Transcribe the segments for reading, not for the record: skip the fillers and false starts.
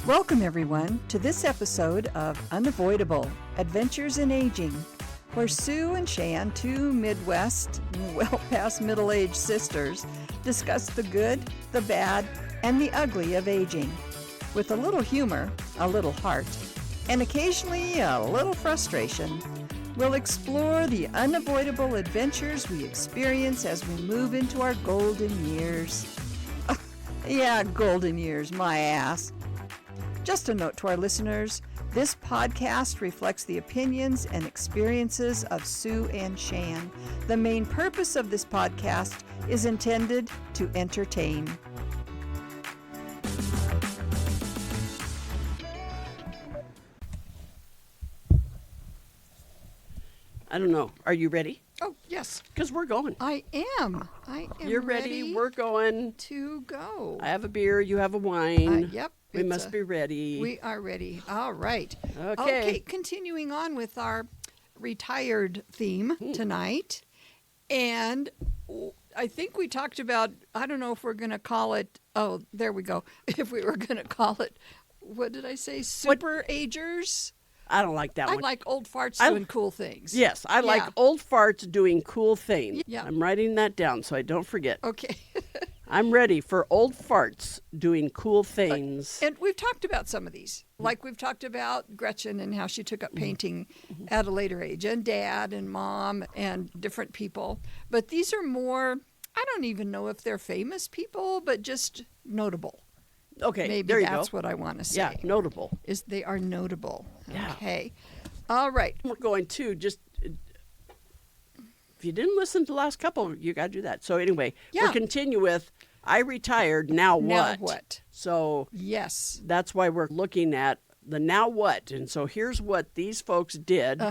Welcome, everyone, to this episode of Unavoidable, Adventures in Aging, where Sue and Shan, two Midwest, well past middle-aged sisters, discuss the good, the bad, and the ugly of aging. With a little humor, a little heart, and occasionally a little frustration, we'll explore the unavoidable adventures we experience as we move into our golden years. Yeah, golden years, my ass. Just a note to our listeners, this podcast reflects the opinions and experiences of Sue and Shan. The main purpose of this podcast is intended to entertain. I don't know. Are you ready? Oh, yes. Because we're going. I am. You're ready. We're going. To go. I have a beer. You have a wine. Yep. We must be ready. We are ready. All right. Okay. Continuing on with our retired theme tonight. And I think we talked about, I don't know if we're going to call it, oh, there we go. If we were going to call it, what did I say? Super agers? I don't like that I one. like old farts doing cool things. Yes, I like old farts doing cool things. Yeah. I'm writing that down so I don't forget. Okay. I'm ready for old farts doing cool things. And we've talked about some of these. Like we've talked about Gretchen and how she took up painting at a later age, and Dad and Mom and different people. But these are more, I don't even know if they're famous people, but just notable. Okay, Maybe there you that's go. what I want to say. Yeah, notable. Is they are notable. Yeah. Okay. All right. We're going to just, if you didn't listen to the last couple, you got to do that. So anyway, we'll continue with, I retired, now what? Now what? So yes, that's why we're looking at the now what. And so here's what these folks did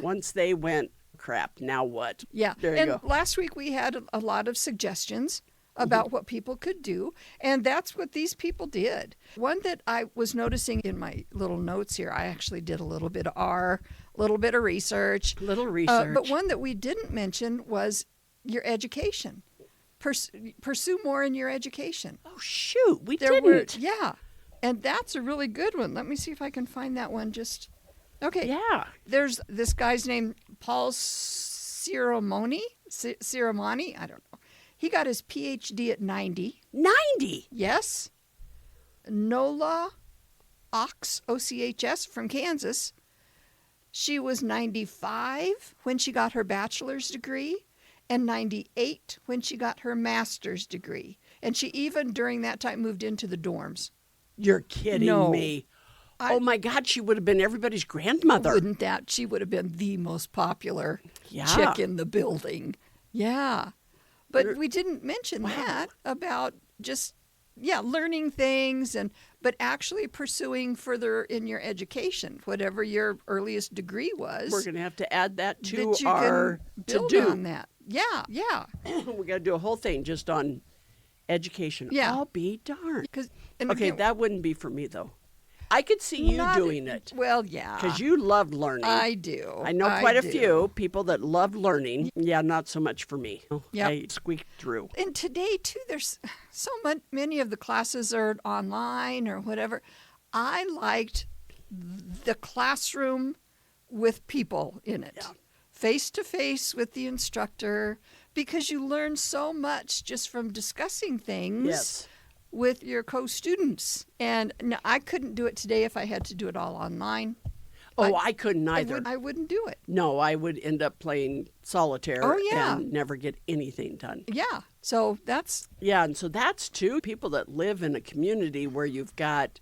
once they went, crap, now what? Yeah. There you go. Last week we had a lot of suggestions about what people could do, and that's what these people did. One that I was noticing in my little notes here, I actually did a little bit of research. But one that we didn't mention was your education. Pursue more in your education. Oh, shoot, we didn't. Yeah, and that's a really good one. Let me see if I can find that one okay. Yeah. There's this guy's name, Paul Ciramoni, I don't know. He got his PhD at 90. 90? Yes. Nola Ochs, O-C-H-S, from Kansas. She was 95 when she got her bachelor's degree and 98 when she got her master's degree. And she even, during that time, moved into the dorms. You're kidding me. Oh, my God, she would have been everybody's grandmother. Wouldn't that? She would have been the most popular chick in the building. Yeah. But we didn't mention that about just, learning things, but actually pursuing further in your education, whatever your earliest degree was. We're going to have to add that to that you our can build to-do. on that. Yeah. We got to do a whole thing just on education. Yeah. I'll be darned. And okay, that wouldn't be for me, though. I could see you doing it. Well, yeah. Because you love learning. I do. I know quite a few people that love learning. Yeah, not so much for me. Yep. I squeaked through. And today, too, there's so many of the classes are online or whatever. I liked the classroom with people in it. Yeah. Face-to-face with the instructor, because you learn so much just from discussing things with your co-students. And no, I couldn't do it today if I had to do it all online. Oh, I couldn't either. I wouldn't do it. No, I would end up playing solitaire and never get anything done. Yeah, so that's... Yeah, and so that's too, people that live in a community where you've got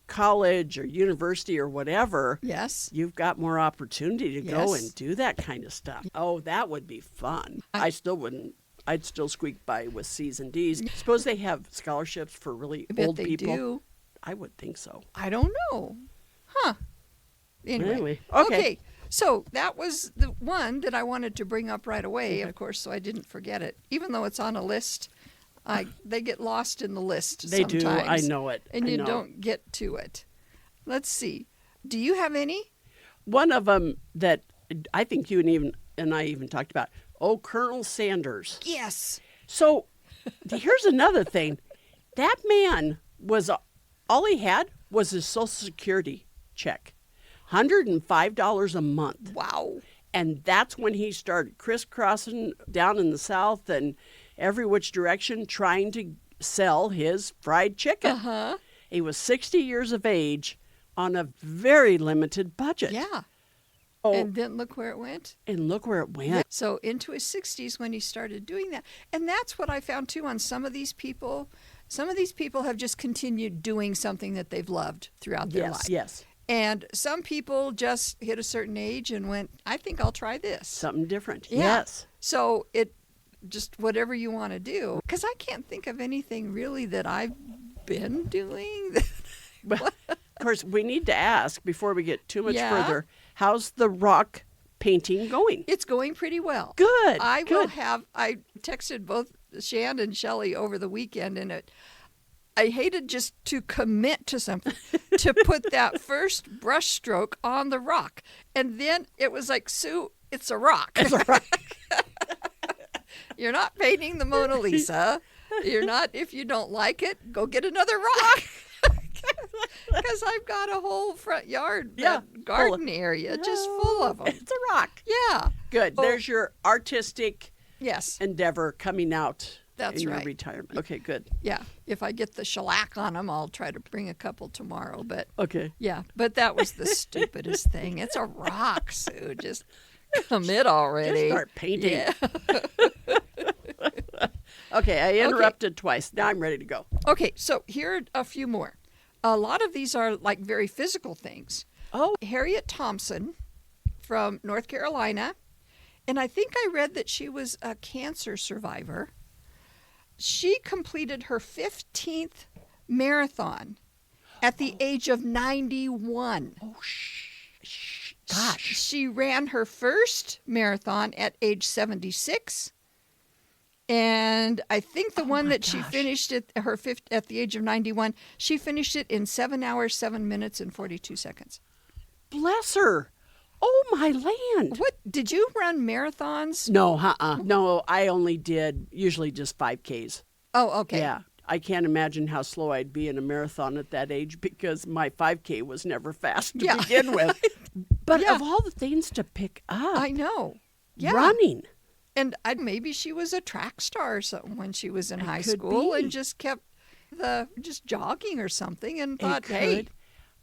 college or university or whatever. Yes. You've got more opportunity to go and do that kind of stuff. Oh, that would be fun. I still wouldn't. I'd still squeak by with C's and D's. Suppose they have scholarships for really old people? They do. I would think so. I don't know. Huh. Anyway. Okay. So that was the one that I wanted to bring up right away, of course, so I didn't forget it. Even though it's on a list, they get lost in the list they sometimes. do. I know it. And you don't get to it. Let's see. Do you have any? One of them that I think you and I even talked about. Oh, Colonel Sanders. Yes. So here's another thing. That man was all he had was his Social Security check. $105 a month. Wow. And that's when he started crisscrossing down in the South and every which direction trying to sell his fried chicken. Uh-huh. He was 60 years of age on a very limited budget. Yeah. Oh, And then look where it went. and look where it went. So into his 60s when he started doing that. And that's what I found too on some of these people. Some of these people have just continued doing something that they've loved throughout their life. Yes. And some people just hit a certain age and went, I think I'll try this. Something different. Yeah. Yes. So it just whatever you want to do. Because I can't think of anything really that I've been doing. Well, of course, we need to ask before we get too much Yeah. further, how's the rock painting going? It's going pretty well. Good. I good. I texted both Shan and Shelley over the weekend, and I hated just to commit to something, to put that first brush stroke on the rock. And then it was like, Sue, it's a rock. It's a rock. You're not painting the Mona Lisa. You're not, if you don't like it, go get another rock. Because I've got a whole front yard, garden area, just full of them. It's a rock. Yeah. Good. Oh. There's your artistic Yes. endeavor coming out That's in your right. retirement. Okay, good. Yeah. If I get the shellac on them, I'll try to bring a couple tomorrow. But Okay. yeah, but that was the stupidest thing. It's a rock, Sue. Just commit already. Just start painting. Yeah. Okay, I interrupted twice. Now I'm ready to go. Okay, so here are a few more. A lot of these are like very physical things. Oh, Harriet Thompson from North Carolina, and I think I read that she was a cancer survivor. She completed her 15th marathon at the age of 91. oh, gosh. She ran her first marathon at age 76. And I think the one my that she gosh. finished at at the age of 91, she finished it in 7 hours, 7 minutes, and 42 seconds. Bless her. Oh, my land. What did you run marathons? No, No, I only did usually just 5Ks. Oh, okay. Yeah. I can't imagine how slow I'd be in a marathon at that age because my 5K was never fast to Yeah. begin with. But Yeah. of all the things to pick up, I know. Yeah. running. And maybe she was a track star or something when she was in high could school be. and just kept just jogging or something and thought, could. hey,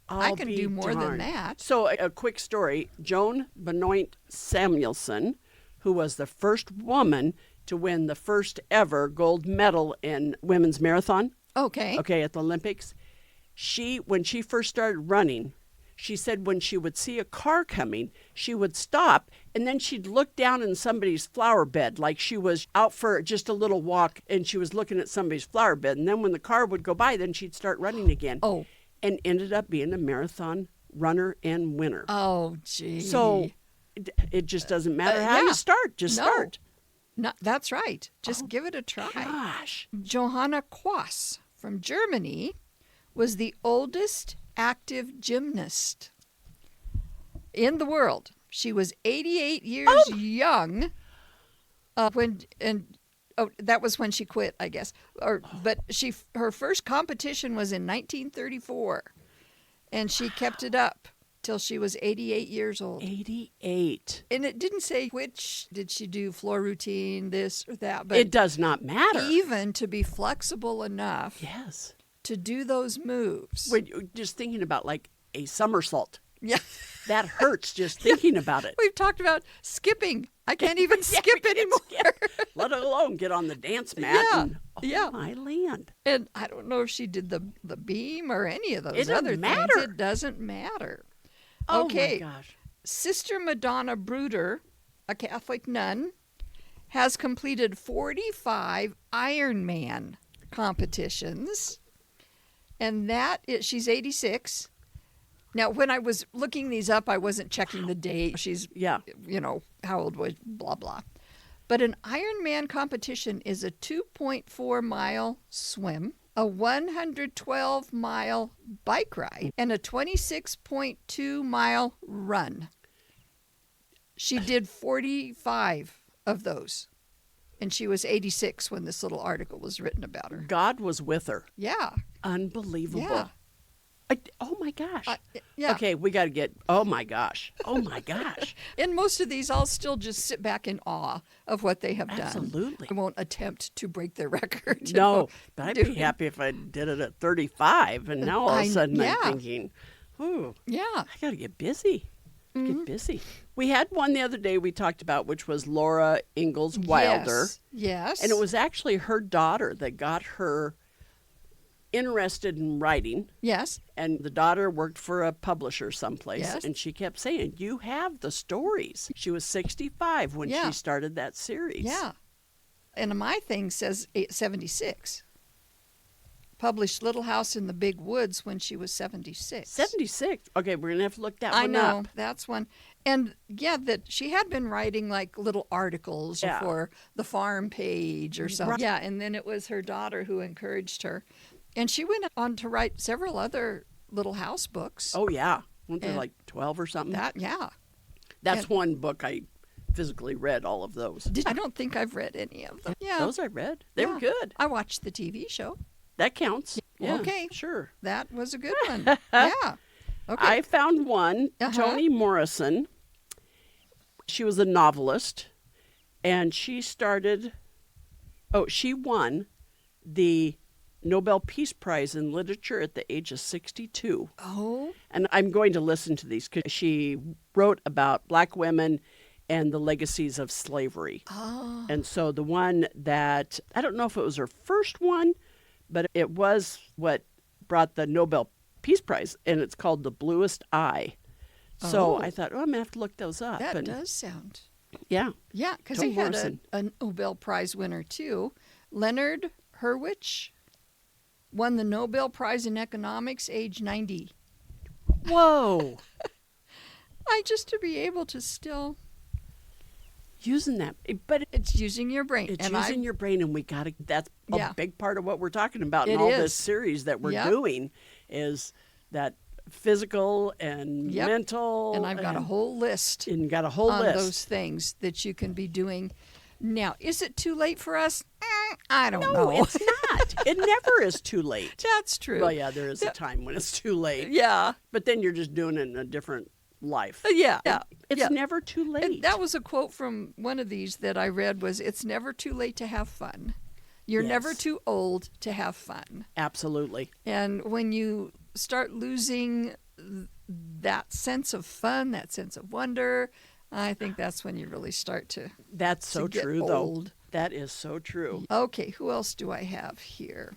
I I'll can be do more than darned. that. So a quick story. Joan Benoit Samuelson, who was the first woman to win the first ever gold medal in women's marathon, Okay. at the Olympics, when she first started running, she said when she would see a car coming, she would stop and then she'd look down in somebody's flower bed like she was out for just a little walk and she was looking at somebody's flower bed. And then when the car would go by, then she'd start running again. Oh. And ended up being a marathon runner and winner. Oh, gee. So it just doesn't matter how yeah. you start. Just No. start. No, that's right. Just give it a try. Gosh. Johanna Quass from Germany was the oldest active gymnast in the world. She was 88 years young that was when she quit, I guess. But her first competition was in 1934, and she kept it up till she was 88 years old. 88. And it didn't say which did she do, floor routine, this or that, but It does not matter. even to be flexible enough Yes. to do those moves. When you're just thinking about like a somersault. Yeah. That hurts just thinking about it. We've talked about skipping. I can't even Yeah, skip we can't anymore. skip. Let alone get on the dance mat. Yeah, And, yeah. my land. And I don't know if she did the beam or any of those It doesn't other matter. things. It doesn't matter. Oh Okay. my gosh. Sister Madonna Bruder, a Catholic nun, has completed 45 Ironman competitions. And she's 86. Now, when I was looking these up, I wasn't checking the date. She's, how old was, blah, blah. But an Ironman competition is a 2.4-mile swim, a 112-mile bike ride, and a 26.2-mile run. She did 45 of those, and she was 86 when this little article was written about her. God was with her. Yeah. Unbelievable. Yeah. Oh my gosh. Yeah. Okay, we got to get. Oh my gosh. Oh my gosh. In most of these, I'll still just sit back in awe of what they have done. Absolutely. I won't attempt to break their record. you No, know, but I'd be happy if I did it at 35, and now all of a sudden yeah. I'm thinking, ooh, Yeah. I got to get busy. Mm-hmm. Get busy. We had one the other day we talked about, which was Laura Ingalls Wilder. Yes. And it was actually her daughter that got her interested in writing. Yes. And the daughter worked for a publisher someplace. Yes. And she kept saying, you have the stories. She was 65 when Yeah. she started that series. Yeah. And my thing says 76. Published Little House in the Big Woods when she was 76. 76. Okay, we're going to have to look that I one know. up. That's one. And yeah, that she had been writing like little articles Yeah. for the farm page or something. Right. Yeah. And then it was her daughter who encouraged her. And she went on to write several other Little House books. Oh, yeah. Weren't there And like 12 or something? Yeah. That's and- one book I physically read all of those. I don't think I've read any of them. Yeah. Those I read. They were Yeah. good. I watched the TV show. That counts. Yeah, Okay. sure. That was a good one. Yeah. Okay. I found one, Toni Morrison. She was a novelist, and she won the Nobel Peace Prize in Literature at the age of 62. Oh. And I'm going to listen to these because she wrote about Black women and the legacies of slavery. Oh. And so the one that, I don't know if it was her first one, but it was what brought the Nobel Peace Prize, and it's called The Bluest Eye. So Oh. I thought, I'm going to have to look those up. That and does sound. Yeah. Yeah, because Toni they had Morrison. a Nobel Prize winner too. Leonard Hurwitz won the Nobel Prize in Economics, age 90. Whoa. Just to be able to still, Using that. But it's using your brain. it's and using your brain, and we got to, that's a Yeah. big part of what we're talking about in It all is. this series that we're Yep. doing is that physical and Yep. mental. And I've got a whole list And got a whole on list. those things that you can be doing. Now, is it too late for us? I don't No, know. it's not. It never is too late. That's true. Well, yeah, there is a time when it's too late. Yeah. But then you're just doing it in a different life. Yeah. It's yeah. never too late. And that was a quote from one of these that I read was, it's never too late to have fun. You're never Yes. too old to have fun. Absolutely. And when you start losing that sense of fun, that sense of wonder, I think that's when you really start to That's so get true, old. though. That is so true. Okay, who else do I have here?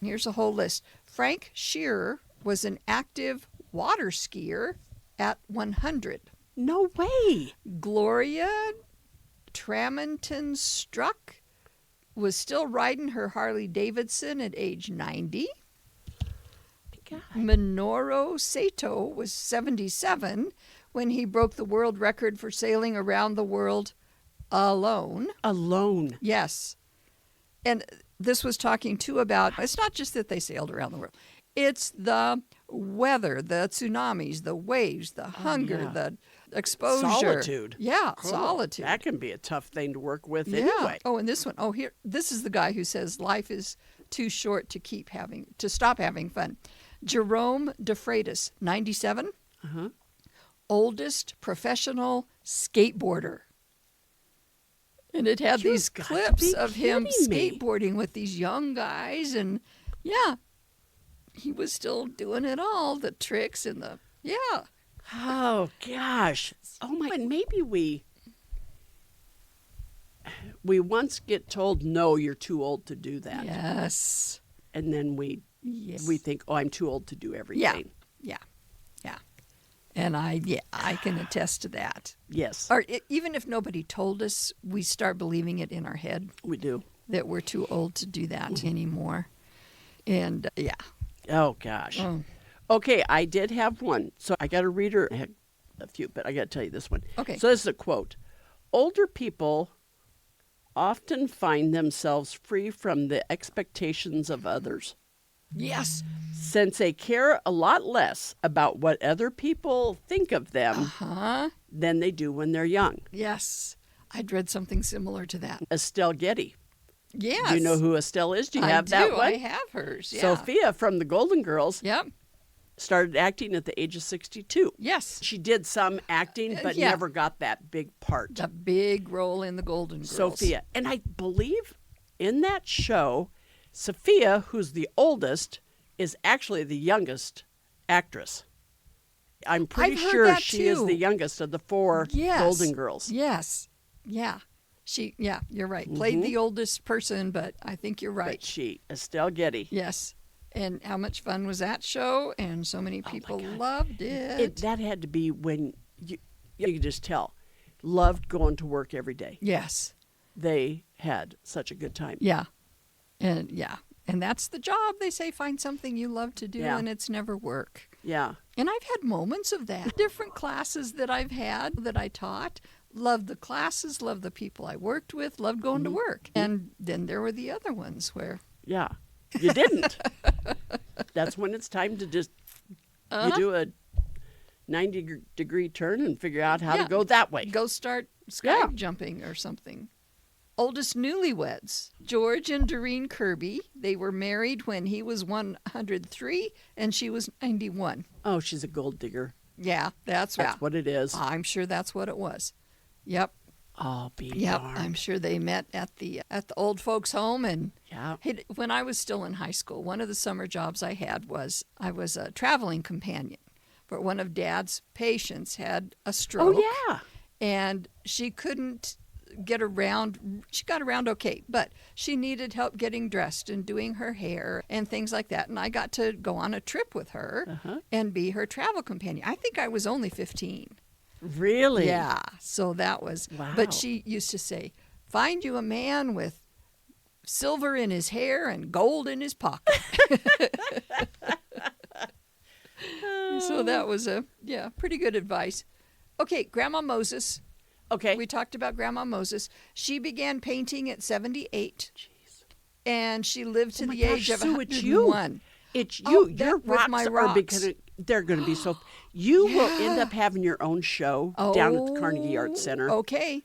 Here's a whole list. Frank Shearer was an active water skier at 100. No way. Gloria Tramonton Struck was still riding her Harley Davidson at age 90. God. Minoru Sato was 77 when he broke the world record for sailing around the world alone. Alone. Yes. And this was talking too about, it's not just that they sailed around the world. It's the weather, the tsunamis, the waves, the hunger, yeah. the exposure. Solitude. Yeah, Cool. solitude. That can be a tough thing to work with Yeah. anyway. Oh, and this one. Oh, here. This is the guy who says life is too short to stop having fun. Jerome DeFreitas, 97. Uh-huh. Oldest professional skateboarder. And it had You've these got to clips be of him kidding me. skateboarding with these young guys, and yeah, he was still doing it all, the tricks and the yeah. Oh, gosh. Oh, my. And maybe we once get told, no, you're too old to do that. Yes. And then we think, oh, I'm too old to do everything. Yeah. And I can attest to that. Yes, Or even if nobody told us, we start believing it in our head we do. that we're too old to do that anymore. And yeah. Oh, gosh. Oh. Okay, I did have one. So I got to read her. I had a few, but I got to tell you this one. Okay. So this is a quote. Older people often find themselves free from the expectations of others, Yes. since they care a lot less about what other people think of them Huh? than they do when they're young. Yes. I'd read something similar to that. Estelle Getty. Yes. Do you know who Estelle is? Do you I have do. that one? I have hers. Yeah. Sophia from the Golden Girls Yep. started acting at the age of 62. Yes. She did some acting, but yeah. never got that big part. The big role in the Golden Girls. Sophia. And I believe in that show, Sophia, who's the oldest, is actually the youngest actress. I'm pretty I've heard sure that she is too. the youngest of the 4 Golden Girls. Yes. Yeah. You're right. Played the oldest person, but I think you're right. But Estelle Getty. Yes. And how much fun was that show? And so many people loved it. That had to be when you could just tell. Loved going to work every day. Yes. They had such a good time. Yeah. And that's the job. They say find something you love to do, Yeah. and it's never work. Yeah. And I've had moments of that. Different classes that I've had that I taught. Loved the classes, loved the people I worked with, loved going to work. And then there were the other ones where... Yeah. You didn't. That's when it's time to just you do a 90-degree turn and figure out how to go that way. Go start sky jumping or something. Oldest newlyweds, George and Doreen Kirby. They were married when he was 103 and she was 91. Oh, she's a gold digger. Yeah, that's what it is. I'm sure that's what it was. Yep. Oh, be Yep. darned. I'm sure they met at the old folks' home. And Yeah. when I was still in high school, one of the summer jobs I had was I was a traveling companion. But one of Dad's patients had a stroke. Oh, yeah. And she couldn't get around. She got around okay, but she needed help getting dressed and doing her hair and things like that. And I got to go on a trip with her and be her travel companion. I think I was only 15. Really? Yeah. So that was. Wow. But she used to say, "Find you a man with silver in his hair and gold in his pocket." So that was pretty good advice. Okay, Grandma Moses. Okay. We talked about Grandma Moses. She began painting at 78. Jeez. And she lived to Oh my the gosh, age of Sue, 101. It's you. Oh, Your with my rocks. they're going to be so. You will end up having your own show down at the Carnegie Arts Center. Okay.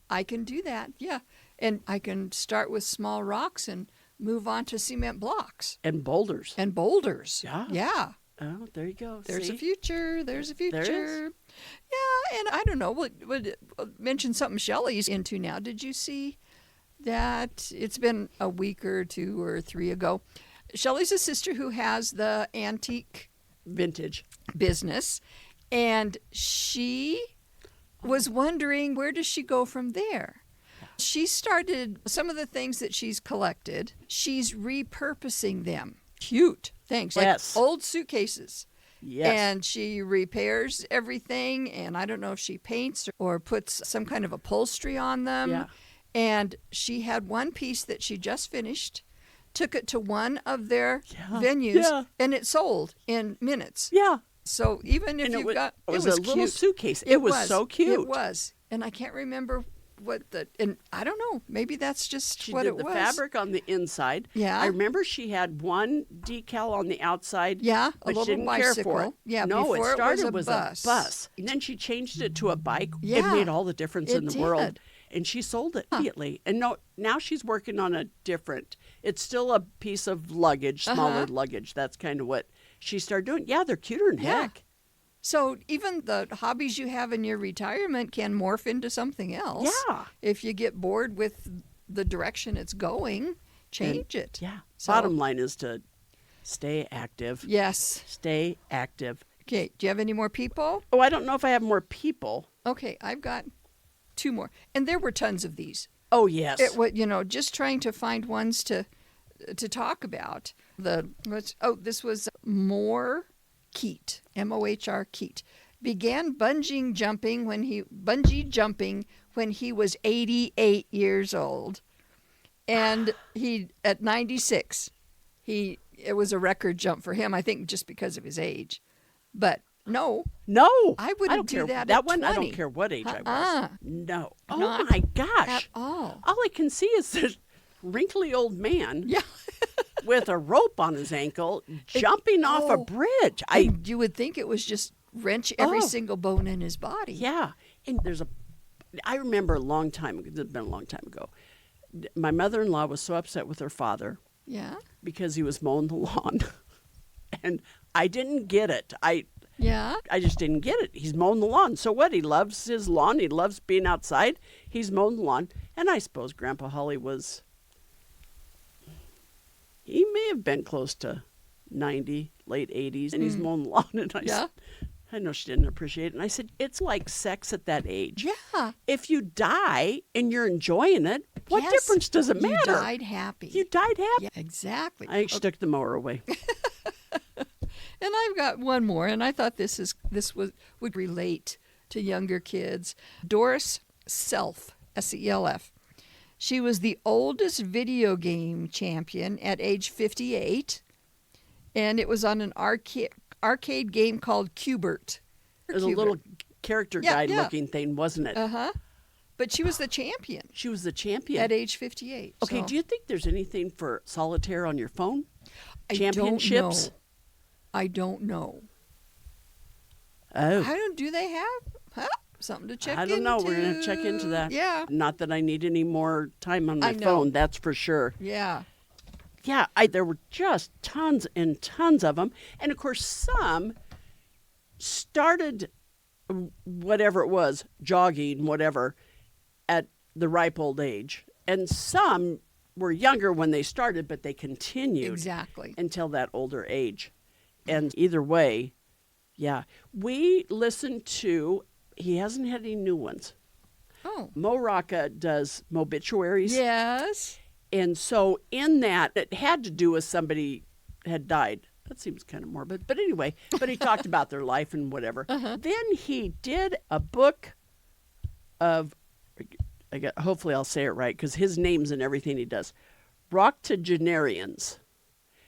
I can do that. Yeah. And I can start with small rocks and move on to cement blocks. And boulders. And boulders. Yeah. Yeah. Oh, there you go. There's See? a future. There's a future. There is. Yeah, and I don't know. We'll mention something Shelley's into now. Did you see that? It's been a week or 2 or 3 ago. Shelley's a sister who has the antique Vintage. business, and she was wondering, where does she go from there? She started some of the things that she's collected. She's repurposing them. Cute things, Yes. like old suitcases. Yes. And she repairs everything, and I don't know if she paints or puts some kind of upholstery on them. Yeah. And she had one piece that she just finished, took it to one of their venues, Yeah. and it sold in minutes. Yeah. So even if And you've got... it was a little cute. suitcase. It was so cute. It was. And I can't remember and I don't know, maybe that's just She what did it the was. fabric on the inside. Yeah. I remember she had one decal on the outside. Yeah, a but little she didn't bicycle. care for it. Yeah, no, before it it was started a was bus. And then she changed it to a bike. It Yeah, made all the difference in it the world. did. And she sold it immediately. And now she's working on a different. It's still a piece of luggage, smaller luggage. That's kind of what she started doing. Yeah, they're cuter than Yeah. heck. So even the hobbies you have in your retirement can morph into something else. Yeah. If you get bored with the direction it's going, change it. Yeah. So- Bottom line is to stay active. Yes. Stay active. Okay. Do you have any more people? Oh, I don't know if I have more people. Okay, I've got 2 more. And there were tons of these. Oh, yes. It was, just trying to find ones to talk about. This was Mohr Keat, Mohr Keat, began bungee jumping when he was 88 years old, and at 96, it was a record jump for him. I think just because of his age, but no, I wouldn't don't do care. that. That at one, 20. I don't care what age I was. No. Oh Not my gosh. at all. All I can see is this wrinkly old man Yeah. with a rope on his ankle jumping off a bridge. You would think it was just wrench every single bone in his body. Yeah. And I remember a long time ago, it's been a long time ago, my mother-in-law was so upset with her father Yeah. because he was mowing the lawn. And I didn't get it. I just didn't get it. He's mowing the lawn. So what? He loves his lawn. He loves being outside. He's mowing the lawn. And I suppose Grandpa Holly he may have been close to 90, late 80s, and he's mowing the lawn. And I know she didn't appreciate it. And I said, it's like sex at that age. Yeah. If you die and you're enjoying it, what difference does it matter? You died happy. You died happy. Yeah, exactly. I stuck the mower away. And I've got one more, and I thought this would relate to younger kids. Doris Self, S-E-L-F. She was the oldest video game champion at age 58, and it was on an arcade game called Cubert. It was a little character guide looking thing, wasn't it? Uh-huh. But she was the champion. She was the champion. At age 58. Okay, do you think there's anything for solitaire on your phone? I Championships? Don't know. I don't know. Oh. Do they have something to check into? I don't know. We're going to check into that. Yeah. Not that I need any more time on my phone, that's for sure. Yeah. Yeah, there were just tons and tons of them. And, of course, some started whatever it was, jogging, whatever, at the ripe old age. And some were younger when they started, but they continued. Exactly. Until that older age. And either way, yeah. We listened to, he hasn't had any new ones. Oh. Mo Rocca does Mobituaries. Yes. And so in that, it had to do with somebody had died. That seems kind of morbid. But anyway, he talked about their life and whatever. Uh-huh. Then he did a book of, hopefully I'll say it right, because his name's in everything he does, Octogenarians.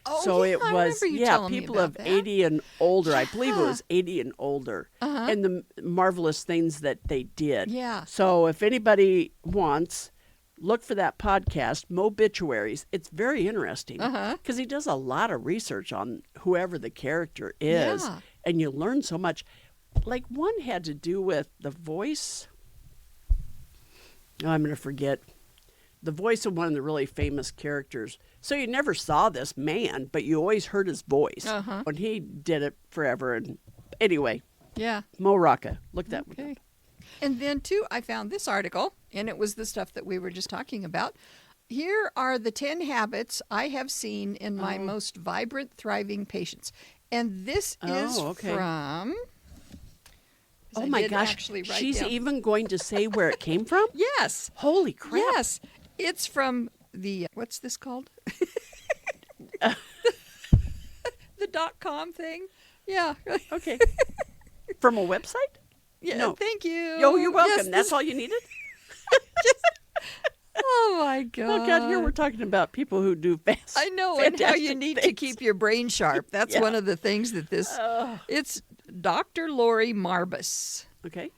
Oh, so yeah, it was, people of that. 80 and older. I believe it was 80 and older. Uh-huh. And the marvelous things that they did. Yeah. So if anybody wants, look for that podcast, Mobituaries. It's very interesting because he does a lot of research on whoever the character is. Yeah. And you learn so much. Like one had to do with the voice. Oh, I'm going to forget. The voice of one of the really famous characters. So you never saw this man, but you always heard his voice. Uh-huh. And he did it forever. And anyway, yeah, Mo Rocca. Look that one. Okay. And then, too, I found this article, and it was the stuff that we were just talking about. Here are the 10 habits I have seen in my most vibrant, thriving patients. And this is from... Oh, my gosh. She's even going to say where it came from? Yes. Holy crap. Yes. It's from the... what's this called? The .com thing. Yeah. Okay. From a website? Yeah, no. Thank you. Yo, you're welcome. Yes, that's all you needed? Oh, my God. Oh, God, here we're talking about people who do fast. I know, and how you need to keep your brain sharp. That's one of the things that this... It's Dr. Lori Marbus. Okay.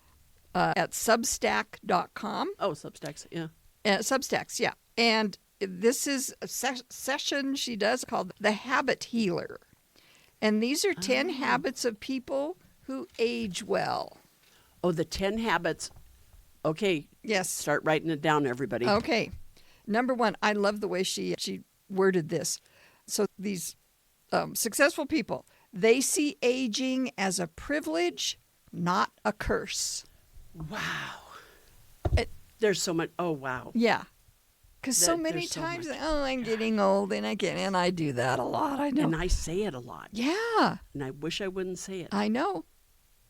At Substack.com. Oh, Substacks, yeah. Substacks, yeah. And this is a session she does called The Habit Healer. And these are 10 habits of people who age well. Oh, the 10 habits. Okay. Yes. Start writing it down, everybody. Okay. Number 1, I love the way she worded this. So these successful people, they see aging as a privilege, not a curse. Wow. There's so much. Oh, wow. Yeah. Because so many times, I'm getting old, and I do that a lot. I know. And I say it a lot. Yeah. And I wish I wouldn't say it. I know.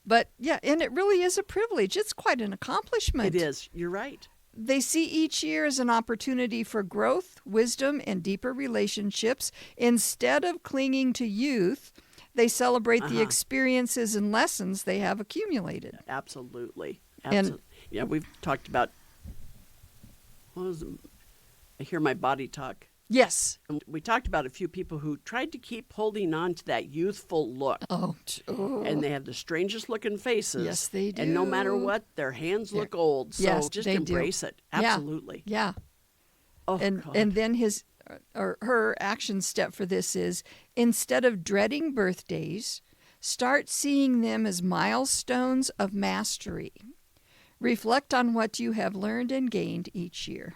But, yeah, and it really is a privilege. It's quite an accomplishment. It is. You're right. They see each year as an opportunity for growth, wisdom, and deeper relationships. Instead of clinging to youth, they celebrate the experiences and lessons they have accumulated. Absolutely. And, yeah, we've talked about, I hear my body talk. Yes. And we talked about a few people who tried to keep holding on to that youthful look. Oh. And they have the strangest looking faces. Yes, they do. And no matter what, their hands look old. So yes, just they embrace do. it. Absolutely. Yeah. Oh, and God. And then his or her action step for this is, instead of dreading birthdays, start seeing them as milestones of mastery. Reflect on what you have learned and gained each year.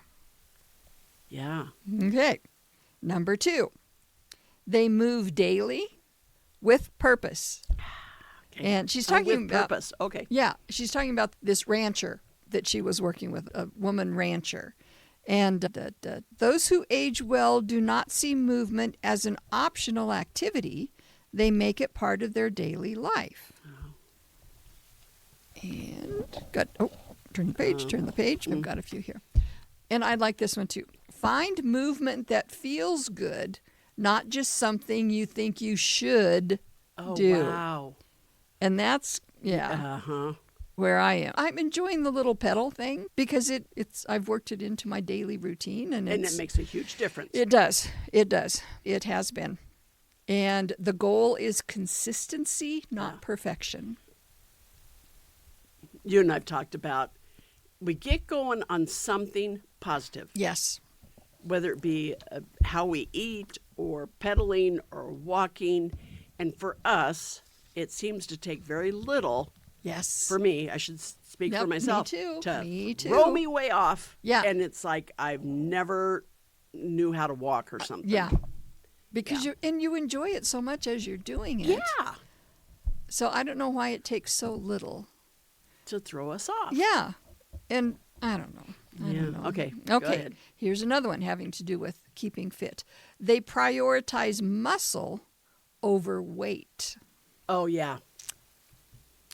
Yeah. Okay. Number 2, they move daily, with purpose. Okay. And she's talking with about purpose. Okay. Yeah, she's talking about this rancher that she was working with, a woman rancher. And those who age well do not see movement as an optional activity. They make it part of their daily life. And turn the page. I've got a few here. And I like this one too. Find movement that feels good, not just something you think you should do. Wow. And that's, where I am. I'm enjoying the little pedal thing because I've worked it into my daily routine. And it makes a huge difference. It does. It does. It has been. And the goal is consistency, not perfection. You and I've talked about, we get going on something positive. Yes. Whether it be how we eat or pedaling or walking. And for us, it seems to take very little. Yes. For me, I should speak for myself. Me too. To Me too. throw me way off. Yeah. And it's like I've never knew how to walk or something. Yeah. Because you enjoy it so much as you're doing it. Yeah. So I don't know why it takes so little to throw us off. Yeah. And I don't know. I don't know. Okay. Go ahead. Here's another one having to do with keeping fit. They prioritize muscle over weight. Oh, yeah.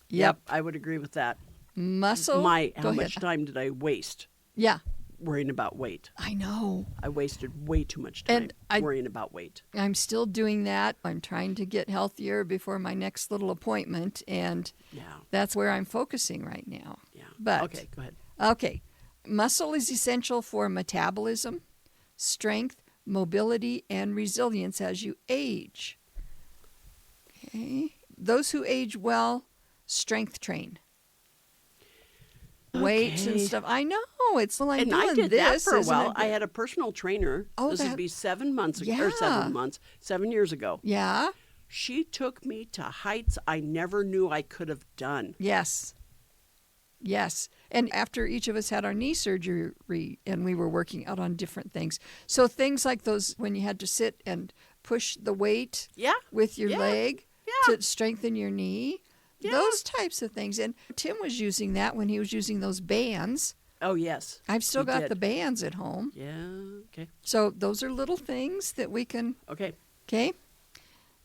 Yep. I would agree with that. Muscle. How much time did I waste? Yeah. Worrying about weight. I know. I wasted way too much time worrying about weight. I'm still doing that. I'm trying to get healthier before my next little appointment, and that's where I'm focusing right now. Yeah. But okay, go ahead. Okay. Muscle is essential for metabolism, strength, mobility, and resilience as you age. Okay. Those who age well, strength train. Weights and stuff. I know. It's like and doing I did this, that for a while. it? I had a personal trainer. Oh, this would be 7 months ago, Yeah. or 7 months, 7 years ago. Yeah. She took me to heights I never knew I could have done. Yes. Yes. And after each of us had our knee surgery and we were working out on different things. So things like those when you had to sit and push the weight with your leg to strengthen your knee. Yeah. Those types of things. And Tim was using that when he was using those bands. Oh, yes. I've still got the bands at home. Yeah, okay. So those are little things that we can... Okay. Okay.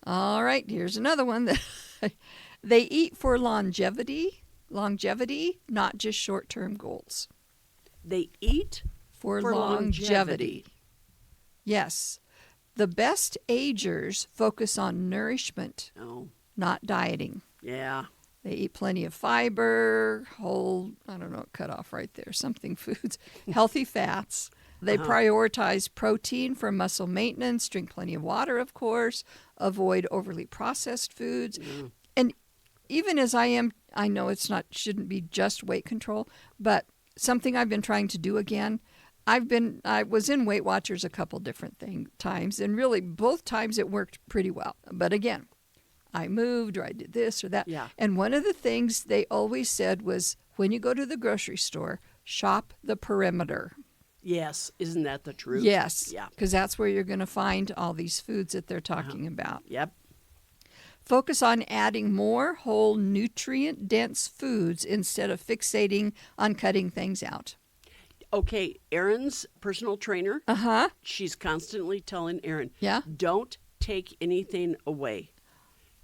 All right, here's another one. That they eat for longevity, not just short-term goals. They eat for longevity. Yes. The best agers focus on nourishment, not dieting. Yeah. They eat plenty of fiber, whole, cut off right there, something foods, healthy fats. They prioritize protein for muscle maintenance, drink plenty of water, of course, avoid overly processed foods. Mm. And even as I know shouldn't be just weight control, but something I've been trying to do again. I was in Weight Watchers a couple different times, and really both times it worked pretty well. But again, I moved or I did this or that. Yeah. And one of the things they always said was when you go to the grocery store, shop the perimeter. Yes. Isn't that the truth? Yes. Yeah. Because that's where you're going to find all these foods that they're talking about. Yep. Focus on adding more whole nutrient-dense foods instead of fixating on cutting things out. Okay, Erin's personal trainer, she's constantly telling Erin, don't take anything away.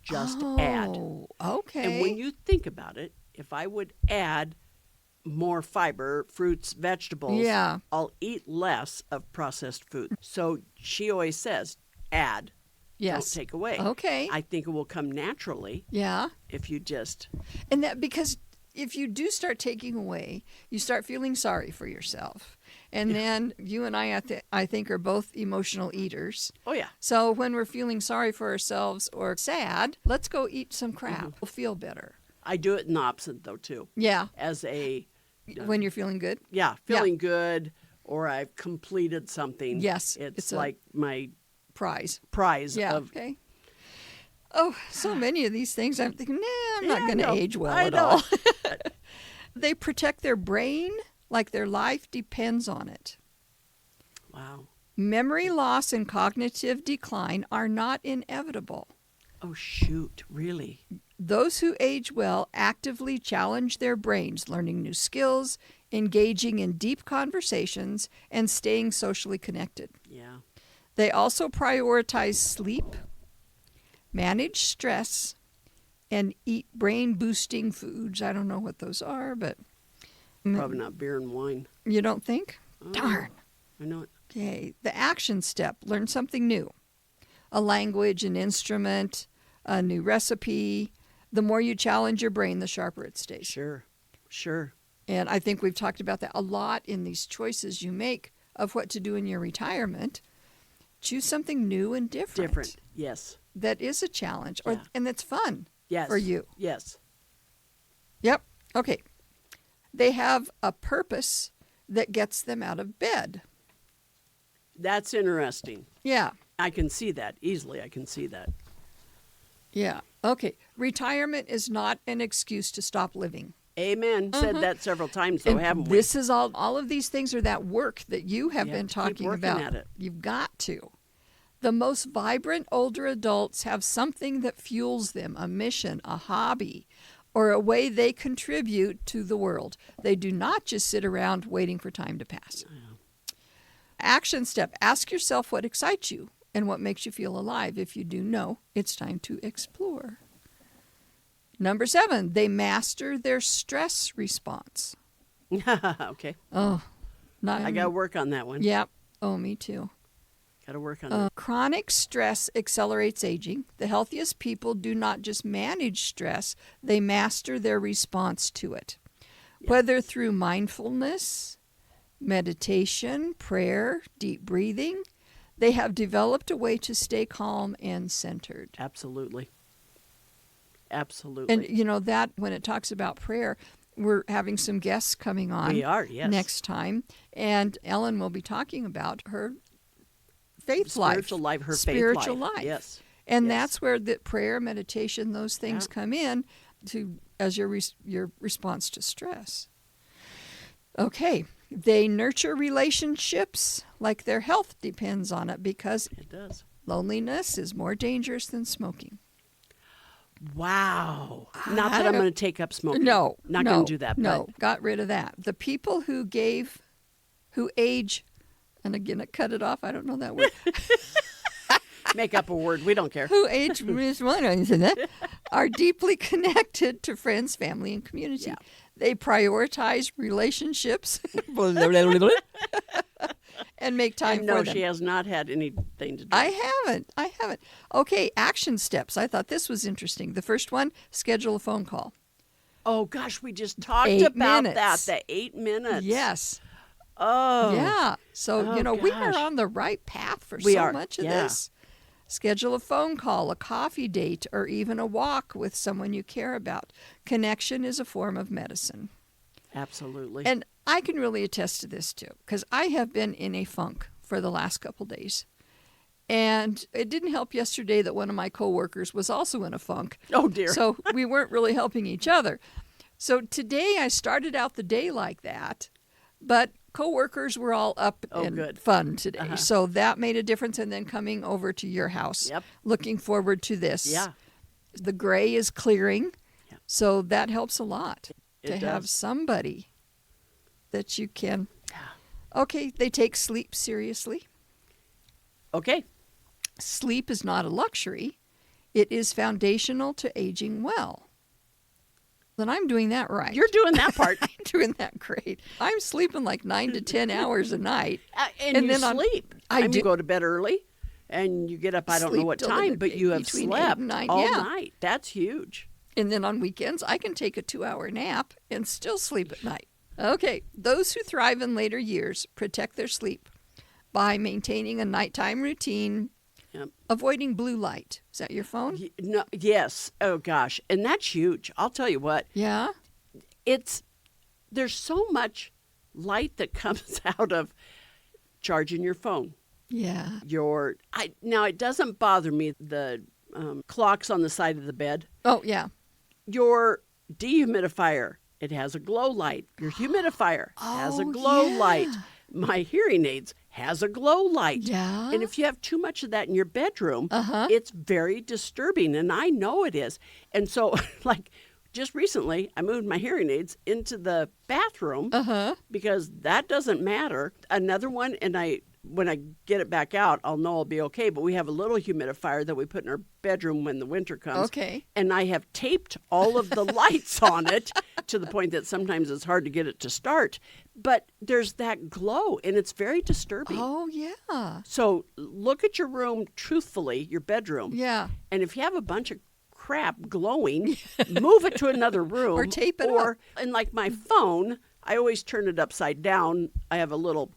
Just add. Okay. And when you think about it, if I would add more fiber, fruits, vegetables, I'll eat less of processed food. So she always says, add, don't take away. Okay. I think it will come naturally. Yeah. If you just... And that because if you do start taking away, you start feeling sorry for yourself. And then you and I think, are both emotional eaters. Oh, yeah. So when we're feeling sorry for ourselves or sad, let's go eat some crap. Mm-hmm. We'll feel better. I do it in the opposite, though, too. Yeah. As a... when you're feeling good? Yeah, feeling good, or I've completed something. Yes. It's like my... prize. Yeah, okay. Oh, so many of these things I'm thinking, I'm not going to age well I at know. all. They protect their brain like their life depends on it. Wow. Memory loss and cognitive decline are not inevitable. Oh, shoot. Really? Those who age well actively challenge their brains, learning new skills, engaging in deep conversations, and staying socially connected. Yeah. They also prioritize sleep, manage stress, and eat brain-boosting foods. I don't know what those are, but... Probably not beer and wine. You don't think? Oh, Darn. I know it. Okay, the action step, learn something new. A language, an instrument, a new recipe. The more you challenge your brain, the sharper it stays. Sure. And I think we've talked about that a lot in these choices you make of what to do in your retirement. Choose something new and different. Yes. That is a challenge, Yeah. and that's fun Yes. for you. Yes. Yep. Okay. They have a purpose that gets them out of bed. That's interesting. Yeah. I can see that. Easily, I can see that. Yeah. Okay. Retirement is not an excuse to stop living. Amen. Said that several times, though, And haven't we? this is all of these things are that work that you have You been have to keep talking working about. at it. You've got to. The most vibrant older adults have something that fuels them, a mission, a hobby, or a way they contribute to the world. They do not just sit around waiting for time to pass. Action step. Ask yourself what excites you and what makes you feel alive. If you do know, it's time to explore. Number 7, they master their stress response. Okay. Oh, not I got to work on that one. Yep. Oh, me too. Got to work on it. Chronic stress accelerates aging. The healthiest people do not just manage stress, they master their response to it. Yes. Whether through mindfulness, meditation, prayer, deep breathing, they have developed a way to stay calm and centered. Absolutely. Absolutely. And you know that when it talks about prayer, we're having some guests coming on We are, yes. next time, and Ellen will be talking about her faith life. Spiritual life, her spiritual faith life. Yes. And Yes. that's where the prayer, meditation, those things Yeah. come in to as your response to stress. Okay, they nurture relationships like their health depends on it because It does. loneliness is more dangerous than smoking. Wow. Not that I'm going to take up smoking. No, Not no, going to do that. No, got rid of that. The people who age, and again, I cut it off. I don't know that word. But make up a word. We don't care. Who age are deeply connected to friends, family, and community. Yeah. They prioritize relationships and make time And for no, them. she has not had anything to do. I haven't. Okay, action steps. I thought this was interesting. The first one, schedule a phone call. Oh, gosh, we just talked 8 about minutes. that. The 8 minutes. Yes. Oh. Yeah. So, Oh, we are gosh. on the right path for We so are, much of yeah. this. Schedule a phone call, a coffee date, or even a walk with someone you care about. Connection is a form of medicine. Absolutely. And I can really attest to this too, because I have been in a funk for the last couple days. And it didn't help yesterday that one of my coworkers was also in a funk. Oh, dear. So we weren't really helping each other. So today I started out the day like that, but coworkers were all up and good. fun today. Uh-huh. So that made a difference. And then coming over to your house, Yep. looking forward to this. Yeah. The gray is clearing. Yeah. So that helps a lot It to have does. somebody that you can. Yeah. Okay, they take sleep seriously. Okay. Sleep is not a luxury. It is foundational to aging well. Then I'm doing that right. You're doing that part. I'm doing that great. I'm sleeping like 9 to 10 hours a night. And And you then I'm- sleep. I mean, do. you go to bed early and you get up, I don't know Sleep what till time, but you have between 8 slept and 9, all yeah. night. That's huge. And then on weekends, I can take a 2-hour nap and still sleep at night. Okay, those who thrive in later years protect their sleep by maintaining a nighttime routine, Yep. avoiding blue light. Is that your phone? No, yes. Oh, gosh. And that's huge. I'll tell you what. Yeah. There's so much light that comes out of charging your phone. Yeah. Now, it doesn't bother me, the clocks on the side of the bed. Oh, yeah. Your dehumidifier, it has a glow light. Your humidifier has a Oh, glow yeah. light. My hearing aids has a glow light. Yeah. And if you have too much of that in your bedroom, Uh-huh. it's very disturbing. And I know it is. And so, like, just recently, I moved my hearing aids into the bathroom because that doesn't matter. Another one, and when I get it back out, I'll know I'll be okay. But we have a little humidifier that we put in our bedroom when the winter comes. Okay. And I have taped all of the lights on it to the point that sometimes it's hard to get it to start. But there's that glow, and it's very disturbing. Oh, yeah. So look at your room truthfully, your bedroom. Yeah. And if you have a bunch of crap glowing, move it to another room. Or tape it up. And like my phone, I always turn it upside down. I have a little,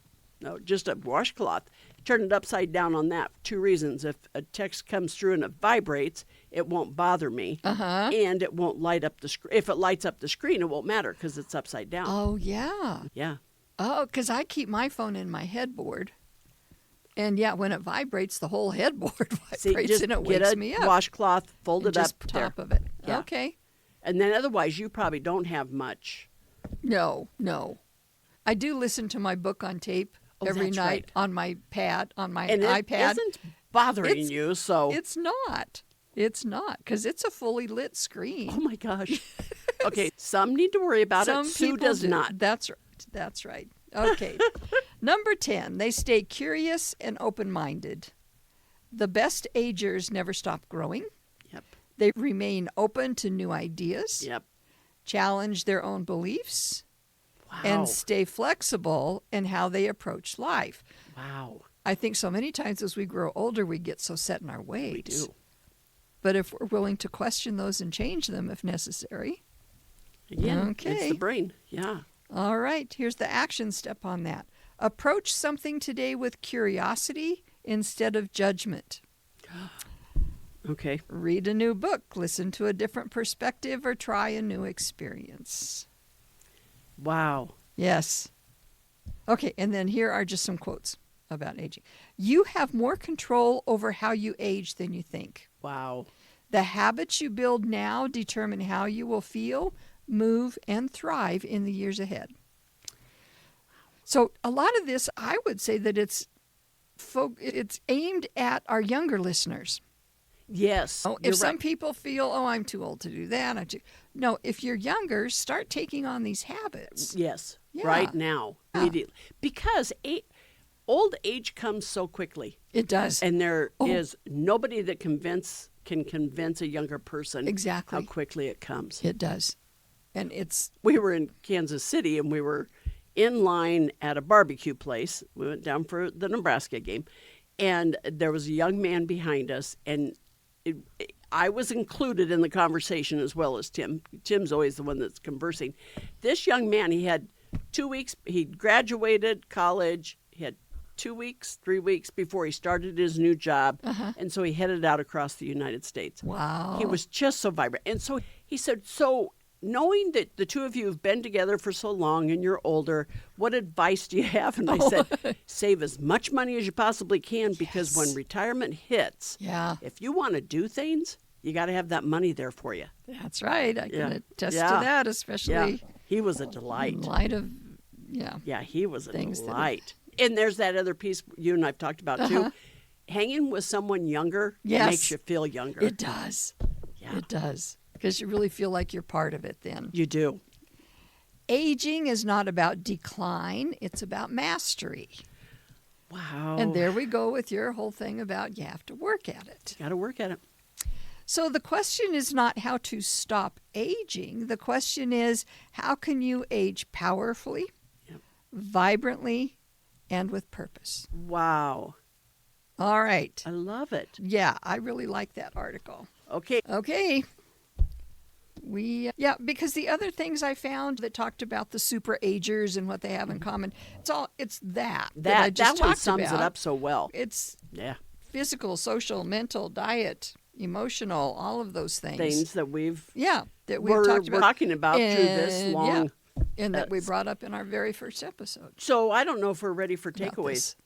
just a washcloth. Turn it upside down on that. 2 reasons. If a text comes through and it vibrates, it won't bother me. And it won't light up the screen. If it lights up the screen, it won't matter because it's upside down. Oh, yeah. Yeah. Oh, because I keep my phone in my headboard. And yeah, when it vibrates, the whole headboard vibrates just and it get wakes a me up. washcloth, fold And it just up top there. of it. Yeah. Okay. And then otherwise, you probably don't have much. No. I do listen to my book on tape every that's night right. on my pad, on my And iPad. it isn't bothering It's- you, so. It's not. It's not, because it's a fully lit screen. Oh my gosh. Okay, some need to worry about Some it. Sue people does do. not. That's right. That's right. Okay. Number 10, they stay curious and open-minded. The best agers never stop growing. Yep. They remain open to new ideas, Yep. challenge their own beliefs, Wow. and stay flexible in how they approach life. Wow. I think so many times as we grow older, we get so set in our ways. We do. But if we're willing to question those and change them if necessary. Again, it's Okay. the brain. Yeah. All right, here's the action step on that. Approach something today with curiosity instead of judgment. Okay. Read a new book, listen to a different perspective, or try a new experience. Wow. Yes. Okay, and then here are just some quotes about aging. You have more control over how you age than you think. Wow. The habits you build now determine how you will feel, move, and thrive in the years ahead. So a lot of this, I would say that it's aimed at our younger listeners. Yes. Oh, you're if some right. people feel, I'm too old to do that. No, if you're younger, start taking on these habits. Yes. Yeah. Right now. Yeah. Immediately. Because old age comes so quickly. It does. And there is nobody that can convince a younger person Exactly. how quickly it comes. It does. And it's, We were in Kansas City and we were in line at a barbecue place. We went down for the Nebraska game, and there was a young man behind us, and I was included in the conversation as well as Tim. Tim's always the one that's conversing. This young man, he had 2 weeks, he graduated college, he had 2 weeks, 3 weeks before he started his new job, and so he headed out across the United States. wow. He was just so vibrant. And so he said, so knowing that the two of you have been together for so long and you're older, what advice do you have? And I said, save as much money as you possibly can, because when retirement hits, Yeah, if you want to do things, you got to have that money there for you. that's right. I can Yeah. attest Yeah. to that, especially Yeah. He was a in delight. light of, yeah. Yeah, he was a Things that have- delight. And there's that other piece you and I've talked about too. Hanging with someone younger Yes. makes you feel younger. It does. Yeah. It does. Because you really feel like you're part of it then. You do. Aging is not about decline, it's about mastery. Wow. And there we go with your whole thing about you have to work at it. Got to work at it. So the question is not how to stop aging. The question is how can you age powerfully, Yep. vibrantly, and with purpose. Wow. All right. I love it. Yeah, I really like that article. Okay. Okay. Because the other things I found that talked about the super agers and what they have in common, it's that I That just one talked sums about. it up so well. It's Yeah. physical, social, mental, diet, emotional, all of those things. Things that we've Yeah, that we've we're talked about. talking about through this And, long. and that we brought up in our very first episode. So I don't know if we're ready for about takeaways. this.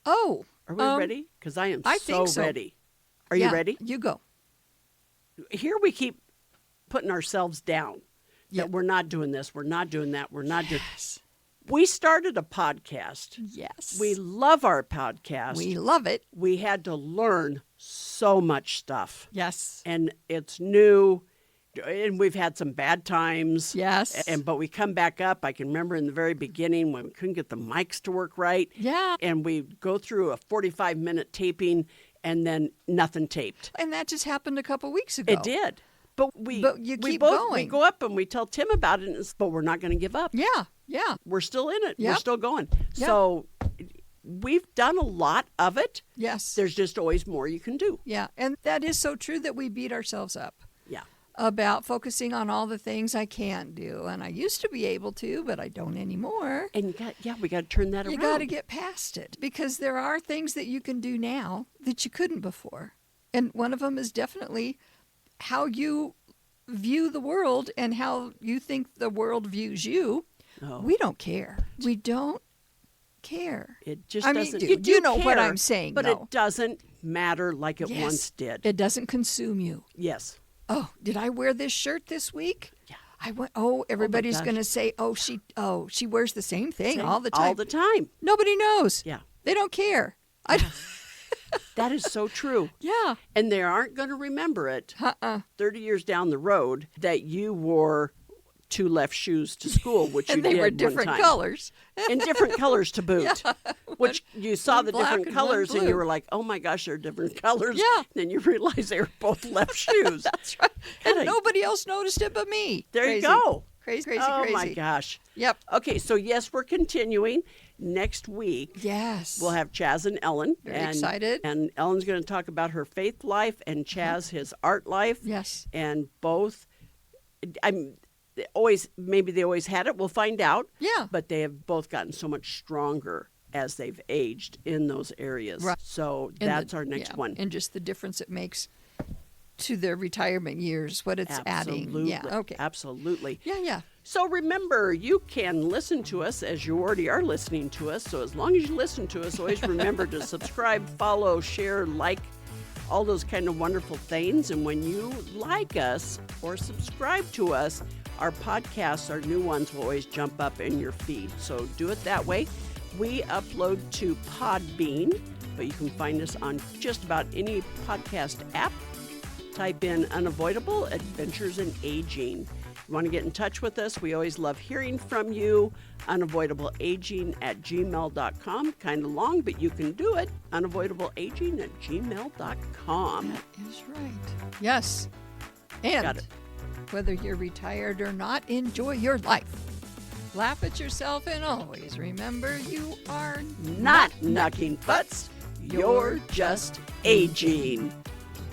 Oh, Are we ready? Because I am I think so. ready. Are yeah, you ready? You go. Here we keep putting ourselves down. Yeah. That we're not doing this, we're not doing that, we're not doing. Yes. We started a podcast. Yes. We love our podcast. We love it. We had to learn so much stuff. Yes. And it's new. And we've had some bad times. Yes. But we come back up. I can remember in the very beginning when we couldn't get the mics to work right. Yeah. And we go through a 45-minute taping and then nothing taped. And that just happened a couple weeks ago. It did. But you keep we going. go up and we tell Tim about it, but we're not going to give up. Yeah. Yeah. We're still in it. Yep. We're still going. Yep. So we've done a lot of it. Yes. There's just always more you can do. Yeah. And that is so true that we beat ourselves up Yeah. about focusing on all the things I can't do. And I used to be able to, but I don't anymore. And we got to turn that around. You got to get past it because there are things that you can do now that you couldn't before. And one of them is definitely how you view the world and how you think the world views you. Oh. We don't care. We don't care. It just I mean, doesn't. you know what care, I'm saying, but though. it doesn't matter like it Yes. once did. It doesn't consume you. Yes. Oh, did I wear this shirt this week? Yeah. I went. Oh, everybody's gosh. going to say, she wears the same thing Same. all the time. All the time. Nobody knows. Yeah. They don't care. That is so true. Yeah. And they aren't going to remember it 30 years down the road that you wore two left shoes to school, which you And they did were one different time. colors. And different colors to boot. Which you saw one the black different and one colors and you blue. were like, oh my gosh, they're different colors. Yeah. Then you realize they were both left shoes. That's right. And God, nobody else noticed it but me. There Crazy. you go. Crazy, crazy, Oh crazy. my gosh. Yep. Okay, so yes, we're continuing. Next week, Yes. we'll have Chaz and Ellen. Very and, excited. And Ellen's going to talk about her faith life and Chaz his art life. Yes. And both, they always had it. We'll find out. Yeah. But they have both gotten so much stronger as they've aged in those areas. Right. So And that's our next one. And just the difference it makes to their retirement years, what it's adding. Yeah. Okay. Absolutely. Yeah, yeah. So remember, you can listen to us as you already are listening to us. So as long as you listen to us, always remember to subscribe, follow, share, like, all those kind of wonderful things. And when you like us or subscribe to us, our podcasts, our new ones will always jump up in your feed. So do it that way. We upload to Podbean, but you can find us on just about any podcast app. Type in Unavoidable Adventures in Aging. If you want to get in touch with us, we always love hearing from you. unavoidableaging@gmail.com. Kind of long, but you can do it. unavoidableaging@gmail.com. That is right. Yes. And Got it. whether you're retired or not, enjoy your life. Laugh at yourself and always remember you are Not knocking butts. You're just aging.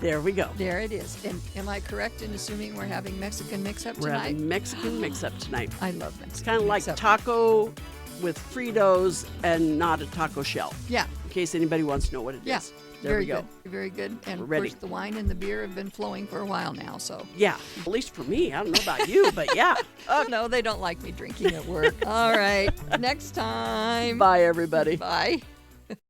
There we go. There it is. And am I correct in assuming we're having Mexican mix-up We're tonight? having Mexican mix-up tonight. I love Mexican. It's kind of like mix-up. taco with Fritos and not a taco shell. Yeah. In case anybody wants to know what it is. Yeah. There Very we go. good. Very good. And We're of ready. course, the wine and the beer have been flowing for a while now. So. Yeah, at least for me. I don't know about you, but yeah. Oh no, they don't like me drinking at work. All right. Next time. Bye, everybody. Bye.